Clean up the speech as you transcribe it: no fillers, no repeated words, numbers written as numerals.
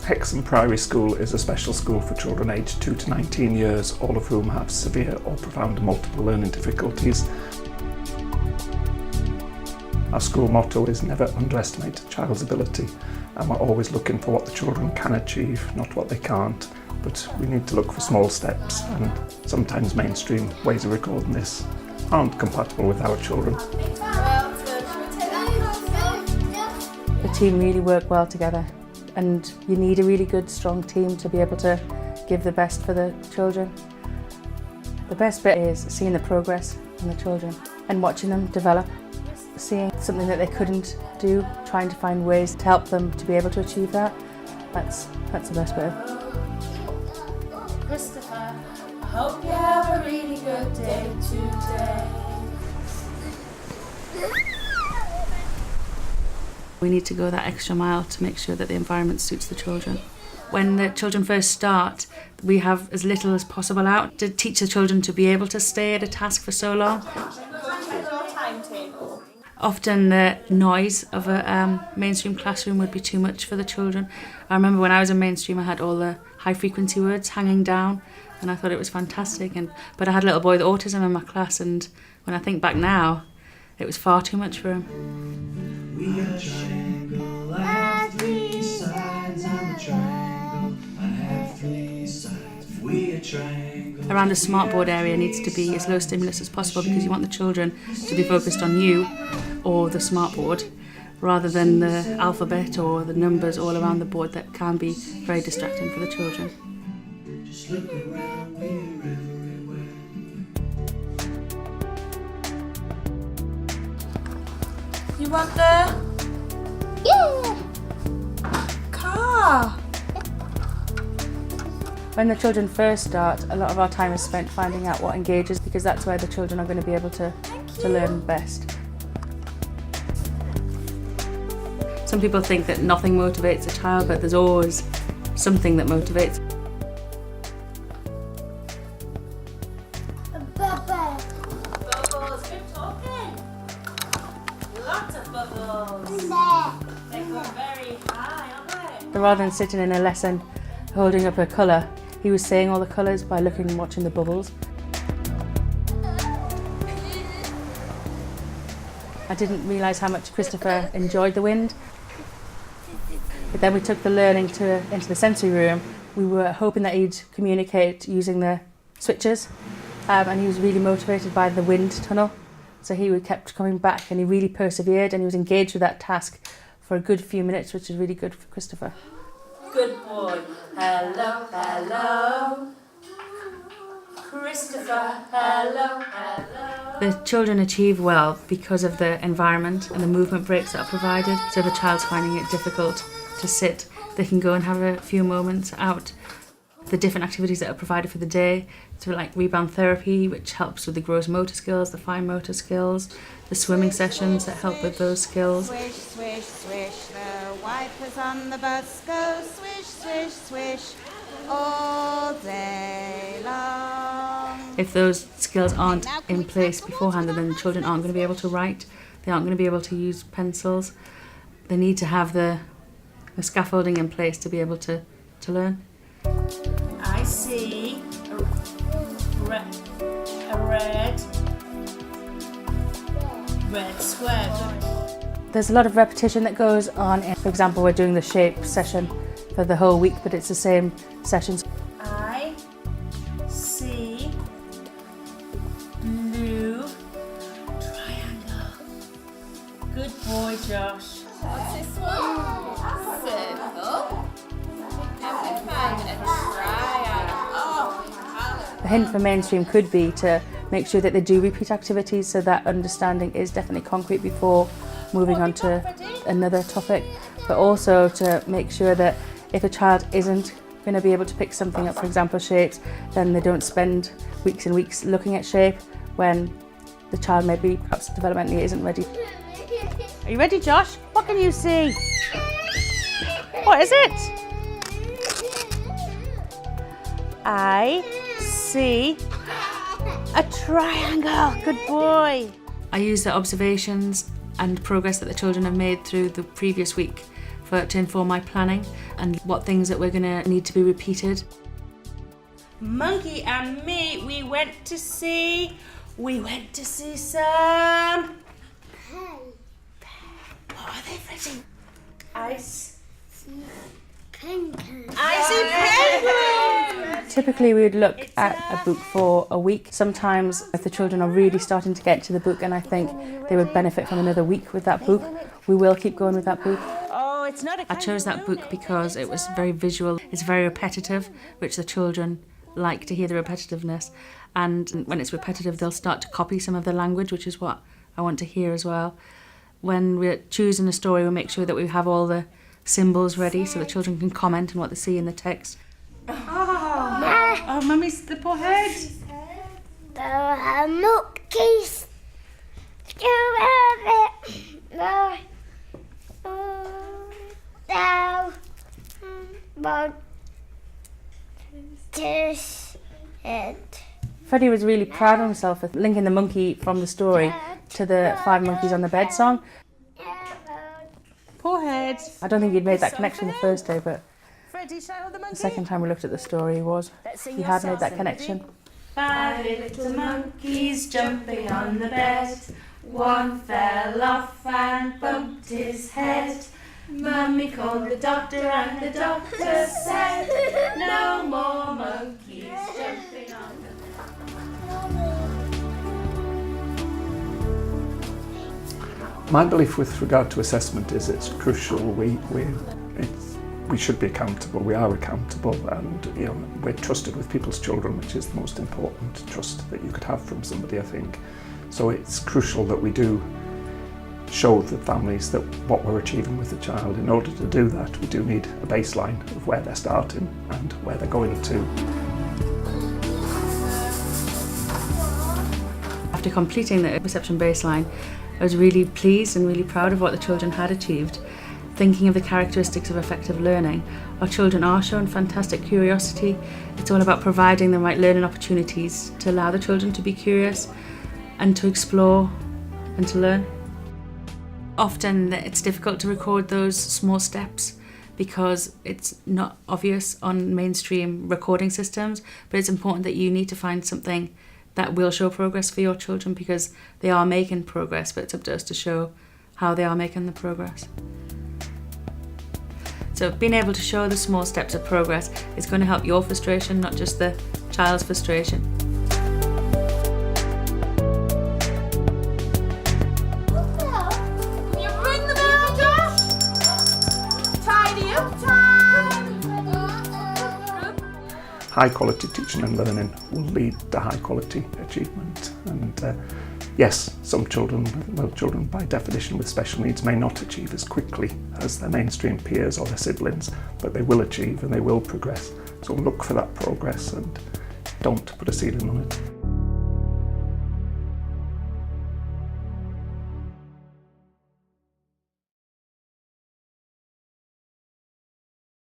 Hexham Priory School is a special school for children aged 2 to 19 years, all of whom have severe or profound multiple learning difficulties. Our school motto is never underestimate a child's ability, and we're always looking for what the children can achieve, not what they can't. But we need to look for small steps, and sometimes mainstream ways of recording this aren't compatible with our children. The team really work well together, and you need a really good, strong team to be able to give the best for the children. The best bit is seeing the progress in the children and watching them develop, seeing something that they couldn't do, trying to find ways to help them to be able to achieve that. That's the best bit. Christopher, I hope you have a really good day today. We need to go that extra mile to make sure that the environment suits the children. When the children first start, we have as little as possible out to teach the children to be able to stay at a task for so long. Often the noise of a mainstream classroom would be too much for the children. I remember when I was in mainstream I had all the high frequency words hanging down and I thought it was fantastic. But I had a little boy with autism in my class, and when I think back now, it was far too much for him. We are a triangle, I have 3 sides. I'm a triangle, I have 3 sides. We are triangle. Around the smartboard area needs to be as low stimulus as possible, because you want the children to be focused on you or the smartboard rather than the alphabet or the numbers all around the board that can be very distracting for the children. Just look around, we're everywhere. You want the car? When the children first start, a lot of our time is spent finding out what engages, because that's where the children are going to be able to learn best. Some people think that nothing motivates a child, but there's always something that motivates. Bubbles, good talking. Lots of bubbles. They go very high, aren't they? Rather than sitting in a lesson holding up a colour, he was saying all the colours by looking and watching the bubbles. I didn't realise how much Christopher enjoyed the wind. But then we took the learning into the sensory room. We were hoping that he'd communicate using the switches, and he was really motivated by the wind tunnel. So he kept coming back, and he really persevered, and he was engaged with that task for a good few minutes, which is really good for Christopher. Good boy. Hello, hello. Christopher, hello, hello. The children achieve well because of the environment and the movement breaks that are provided. So if a child's finding it difficult to sit, they can go and have a few moments out. The different activities that are provided for the day, so like rebound therapy, which helps with the gross motor skills, the fine motor skills, the swimming sessions that help with those skills. Swish, swish, swish, the wipers on the bus go swish, swish, swish, all day long. If those skills aren't in place beforehand, then the children aren't going to be able to write, they aren't going to be able to use pencils. They need to have the scaffolding in place to be able to learn. I see a red square. There's a lot of repetition that goes on. For example, we're doing the shape session for the whole week, but it's the same sessions. I see blue triangle. Good boy, Josh. What's this one? Circle. And we're finding a triangle. Oh, The hint for mainstream could be to make sure that they do repeat activities, so that understanding is definitely concrete before moving on to another topic, but also to make sure that if a child isn't going to be able to pick something up, for example shapes, then they don't spend weeks and weeks looking at shape when the child maybe perhaps developmentally isn't ready. Are you ready, Josh? What can you see? What is it? I see a triangle. Good boy. I use the observations and progress that the children have made through the previous week to inform my planning and what things that we're going to need to be repeated. Monkey and me, we went to see some... What are they, Freddie? Icy penguins. Typically we would look at a book for a week. Sometimes if the children are really starting to get to the book and I think they would benefit from another week with that book, we will keep going with that book. Oh, it's not a I chose that book because it was very visual, it's very repetitive, which the children like to hear the repetitiveness. And when it's repetitive, they'll start to copy some of the language, which is what I want to hear as well. When we're choosing a story, we'll make sure that we have all the symbols ready so the children can comment on what they see in the text. Oh, Mummy's the poor head. There are monkeys. Freddie was really proud of himself for linking the monkey from the story to the 5 monkeys on the bed song. Poor head. I don't think he'd made that connection the first day, but Freddie, shall the monkey? the second time we looked at the story he had made that connection. 5 little monkeys jumping on the bed. One fell off and bumped his head. Mummy called the doctor and the doctor said, no more monkeys jumping on the bed. My belief with regard to assessment is it's crucial. We should be accountable. We are accountable, and we're trusted with people's children, which is the most important trust that you could have from somebody, I think. So it's crucial that we do show the families that what we're achieving with the child. In order to do that, we do need a baseline of where they're starting and where they're going to. After completing the reception baseline, I was really pleased and really proud of what the children had achieved. Thinking of the characteristics of effective learning, our children are shown fantastic curiosity. It's all about providing the right learning opportunities to allow the children to be curious and to explore and to learn. Often it's difficult to record those small steps because it's not obvious on mainstream recording systems, but it's important that you need to find something that will show progress for your children because they are making progress, but it's up to us to show how they are making the progress. So being able to show the small steps of progress is going to help your frustration, not just the child's frustration. You bring them out, Josh. Tidy up time. High quality teaching and learning will lead to high quality achievement. And yes, some children by definition with special needs may not achieve as quickly as their mainstream peers or their siblings, but they will achieve and they will progress. So look for that progress and don't put a ceiling on it.